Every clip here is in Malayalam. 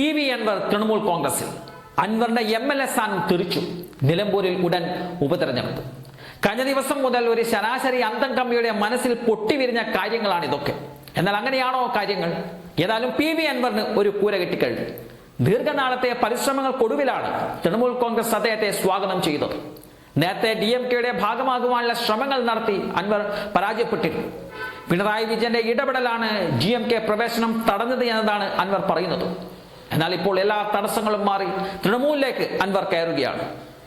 PV അൻവർ തൃണമൂൽ കോൺഗ്രസിൽ. അൻവറിന്റെ MLA സ്ഥാനം തെറിച്ചു. നിലമ്പൂരിൽ ഉടൻ ഉപതെരഞ്ഞെടുപ്പ്. കഴിഞ്ഞ ദിവസം മുതൽ ഒരു ശരാശരി അന്തം കമ്മിയുടെ മനസ്സിൽ പൊട്ടിവിരിഞ്ഞ കാര്യങ്ങളാണ് ഇതൊക്കെ. എന്നാൽ അങ്ങനെയാണോ കാര്യങ്ങൾ? ഏതായാലും PV അൻവറിന് ഒരു കൂര കെട്ടിക്കഴിഞ്ഞു. ദീർഘനാളത്തെ പരിശ്രമങ്ങൾക്കൊടുവിലാണ് തൃണമൂൽ കോൺഗ്രസ് അദ്ദേഹത്തെ സ്വാഗതം ചെയ്തത്. നേരത്തെ DMKയുടെ ഭാഗമാകുവാനുള്ള ശ്രമങ്ങൾ നടത്തി അൻവർ പരാജയപ്പെട്ടിരുന്നു. പിണറായി വിജയന്റെ ഇടപെടലാണ് GMK പ്രവേശനം തടഞ്ഞത് എന്നതാണ് അൻവർ പറയുന്നത്. എന്നാൽ ഇപ്പോൾ എല്ലാ തടസ്സങ്ങളും മാറി തൃണമൂലിലേക്ക് അൻവർ കയറുകയാണ്.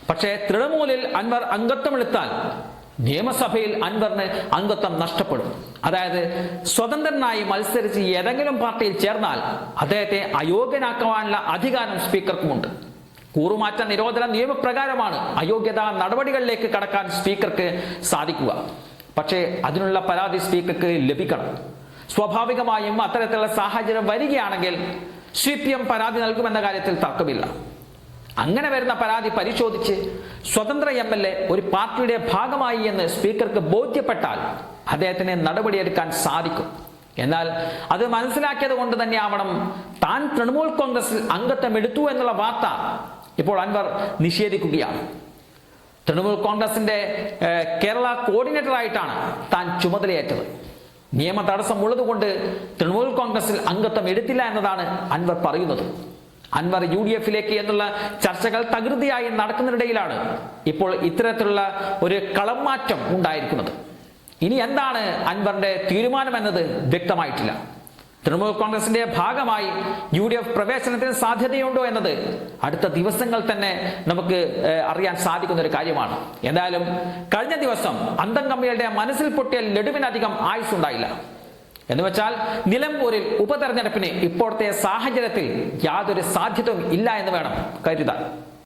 പക്ഷേ തൃണമൂലിൽ അൻവർ അംഗത്വമെടുത്താൽ നിയമസഭയിൽ അൻവറിന് അംഗത്വം നഷ്ടപ്പെടും. അതായത് സ്വതന്ത്രനായി മത്സരിച്ച് ഏതെങ്കിലും പാർട്ടിയിൽ ചേർന്നാൽ അദ്ദേഹത്തെ അയോഗ്യനാക്കുവാനുള്ള അധികാരം സ്പീക്കർക്കുമുണ്ട്. കൂറുമാറ്റ നിരോധന നിയമപ്രകാരമാണ് അയോഗ്യതാ നടപടികളിലേക്ക് കടക്കാൻ സ്പീക്കർക്ക് സാധിക്കുക. പക്ഷേ അതിനുള്ള പരാതി സ്പീക്കർക്ക് ലഭിക്കണം. സ്വാഭാവികമായും അത്തരത്തിലുള്ള സാഹചര്യം വരികയാണെങ്കിൽ CPM പരാതി നൽകുമെന്ന കാര്യത്തിൽ തർക്കമില്ല. അങ്ങനെ വരുന്ന പരാതി പരിശോധിച്ച് സ്വതന്ത്ര MLA ഒരു പാർട്ടിയുടെ ഭാഗമായി എന്ന് സ്പീക്കർക്ക് ബോധ്യപ്പെട്ടാൽ അദ്ദേഹത്തിന് നടപടിയെടുക്കാൻ സാധിക്കും. എന്നാൽ അത് മനസ്സിലാക്കിയത് കൊണ്ട് തന്നെയാവണം താൻ തൃണമൂൽ കോൺഗ്രസിൽ അംഗത്വം എടുത്തു എന്നുള്ള വാർത്ത ഇപ്പോൾ അൻവർ നിഷേധിക്കുകയാണ്. തൃണമൂൽ കോൺഗ്രസിന്റെ കേരള കോർഡിനേറ്റർ ആയിട്ടാണ് താൻ ചുമതലയേറ്റത്. നിയമ തടസ്സം ഉള്ളതുകൊണ്ട് തൃണമൂൽ കോൺഗ്രസിൽ അംഗത്വം എടുത്തില്ല എന്നതാണ് അൻവർ പറയുന്നത്. അൻവർ UDFിലേക്ക് എന്നുള്ള ചർച്ചകൾ തകൃതിയായി നടക്കുന്നതിനിടയിലാണ് ഇപ്പോൾ ഇത്തരത്തിലുള്ള ഒരു കളംമാറ്റം ഉണ്ടായിരിക്കുന്നത്. ഇനി എന്താണ് അൻവറിന്റെ തീരുമാനമെന്നത് വ്യക്തമായിട്ടില്ല. തൃണമൂൽ കോൺഗ്രസിന്റെ ഭാഗമായി UDF പ്രവേശനത്തിന് സാധ്യതയുണ്ടോ എന്നത് അടുത്ത ദിവസങ്ങൾ തന്നെ നമുക്ക് അറിയാൻ സാധിക്കുന്ന ഒരു കാര്യമാണ്. എന്തായാലും കഴിഞ്ഞ ദിവസം അന്തം കമ്മികളുടെ മനസ്സിൽ പൊട്ടിയ ലഡുവിനധികം ആയുസ്സുണ്ടായില്ല. എന്നുവെച്ചാൽ നിലമ്പൂരിൽ ഉപതെരഞ്ഞെടുപ്പിന് ഇപ്പോഴത്തെ സാഹചര്യത്തിൽ യാതൊരു സാധ്യതയും ഇല്ല എന്ന് വേണം കരുതാൻ.